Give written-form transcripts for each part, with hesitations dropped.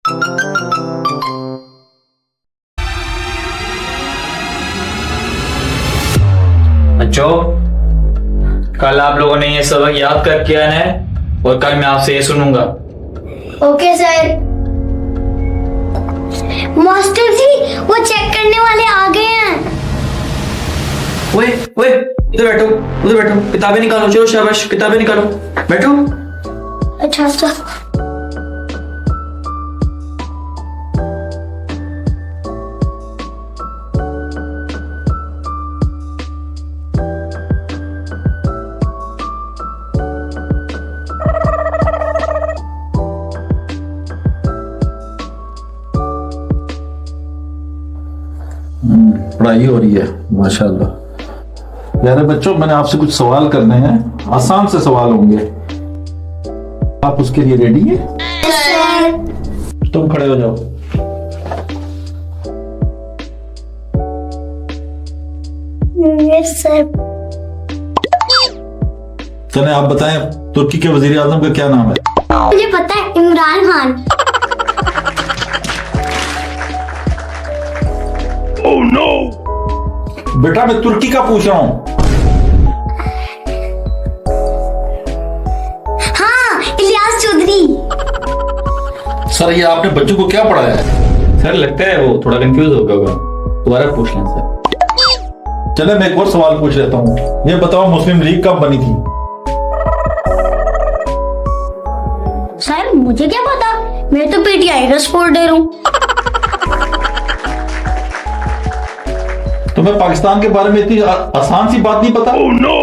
बच्चों, कल आप लोगों ने ये सबक याद करके आना है और कल मैं आपसे ये सुनूंगा। Okay sir. मास्टर जी, वो चेक करने वाले आ गए हैं। ओए ओए, इधर बैठो, उधर बैठो, किताबें निकालो, चलो शाबाश, किताबें निकालो, बैठो। अच्छा सर। पढ़ाई हो रही है माशाल्लाह। प्यारे बच्चों, मैंने आपसे कुछ सवाल करने हैं, आसान से सवाल होंगे। आप उसके लिए रेडी हैं? सर। तुम खड़े हो जाओ। Yes sir. चले आप बताएं, तुर्की के वजीर आजम का क्या नाम है? मुझे पता है, इमरान खान। Oh no! बेटा मैं तुर्की का पूछ रहा हूं। हाँ, इलियास चौधरी। सर ये आपने बच्चों को क्या पढ़ाया है? सर लगता है वो थोड़ा कंफ्यूज हो गया होगा, दोबारा पूछ लें सर। चले मैं एक और सवाल पूछ लेता हूँ, ये बताओ मुस्लिम लीग कब बनी थी? सर मुझे क्या पता, मैं तो पीटीआई का सपोर्टर हूँ। तुम्हें पाकिस्तान के बारे में इतनी आसान सी बात नहीं पता?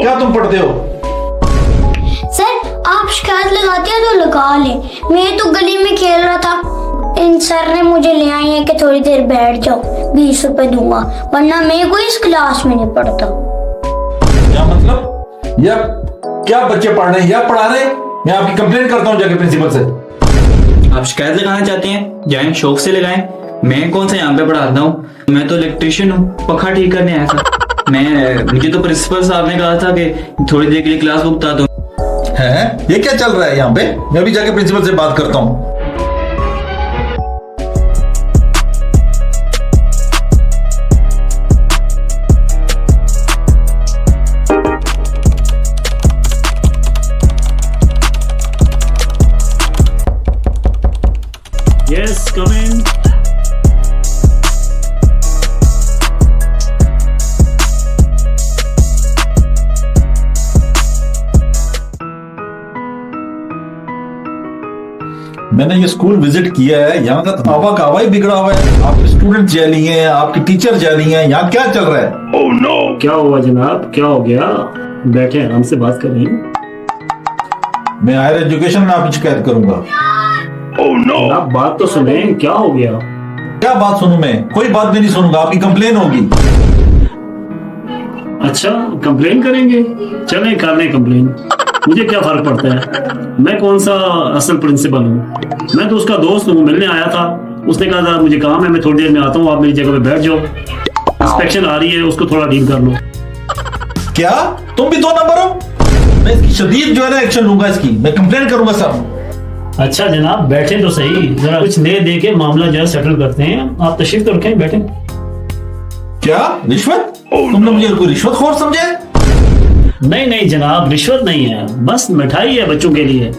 क्या तुम पढ़ते हो? सर आप शिकायत लगाते हो तो लगा ले, मैं तो गली में खेल रहा था, इन सर ने मुझे ले आई है कि थोड़ी देर बैठ जाओ, 20 रुपए दूंगा, वरना मैं कोई इस क्लास में नहीं पढ़ता। क्या मतलब? या क्या बच्चे पढ़ रहे हैं या पढ़ा रहे? मैं आपकी कंप्लेंट करता हूँ जाके प्रिंसिपल से। आप शिकायत लगाना चाहते हैं, जाएं शौक से लगाएं। मैं कौन सा यहाँ पे पढ़ाता हूँ, मैं तो इलेक्ट्रिशियन हूँ, पंखा ठीक करने आया था। मुझे तो प्रिंसिपल साहब ने कहा था कि थोड़ी देर के लिए क्लास बुक बता दो। है ये क्या चल रहा है यहाँ पे? मैं अभी जाके प्रिंसिपल से बात करता हूँ। Yes, come in. मैंने ये स्कूल विजिट किया है, यहाँ का आवा ही बिगड़ा हुआ है। आपके स्टूडेंट जैली हैं, आपकी टीचर जैली हैं, यहाँ क्या चल रहा है? Oh no! क्या हुआ जनाब, क्या हो गया? बैठे आराम से बात कर रहे हैं। मैं हायर एजुकेशन में आपकी शिकायत करूंगा। Oh no! आप बात तो सुने, क्या हो गया? क्या बात सुनूं मैं? कोई बात भी नहीं सुनूंगा, आपकी कंप्लेन होगी। अच्छा, कंप्लेन करेंगे? चलें कर लें कंप्लेन, मुझे क्या फर्क पड़ता है? मैं कौन सा असल प्रिंसिपल हूँ? मैं तो उसका दोस्त हूँ, मिलने आया था, उसने कहा था मुझे काम है, मैं थोड़ी देर में आता हूँ, आप मेरी जगह पे बैठ जाओ। इंस्पेक्शन आ रही है, उसको थोड़ा डील कर लो। क्या तुम भी 2 नंबर हो? मैं इसकी शदीद जो है ना एक्शन लूंगा, इसकी मैं कंप्लेन करूंगा सर। अच्छा जनाब बैठे तो सही, जरा कुछ दे के मामला जो है सेटल करते हैं। आप तशरीफ तो रखें, बैठे। क्या रिश्वत? तुमने मुझे कोई रिश्वतखोर समझे? नहीं जनाब, रिश्वत नहीं है, बस मिठाई है बच्चों के लिए।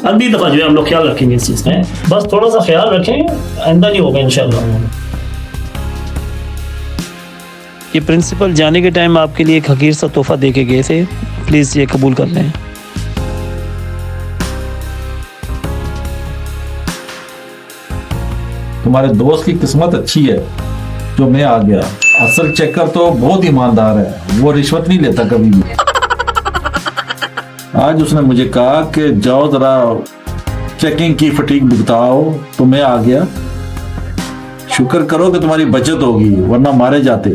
अगली दफा जो है हम लोग ख्याल रखेंगे इस चीज का, बस थोड़ा सा ख्याल रखें, आइंदा नहीं होगा इंशाल्लाह। ये प्रिंसिपल जाने के टाइम आपके लिए एक हकीर सा तोहफा दे के गए थे, प्लीज ये कबूल कर लें। तुम्हारे दोस्त की किस्मत अच्छी है जो मैं आ गया। असल चेकर तो बहुत ईमानदार है, वो रिश्वत नहीं लेता कभी भी। आज उसने मुझे कहा कि जाओ जरा चेकिंग की फटीक भुगताओ, तो मैं आ गया। शुक्र करो कि तुम्हारी बचत होगी, वरना मारे जाते।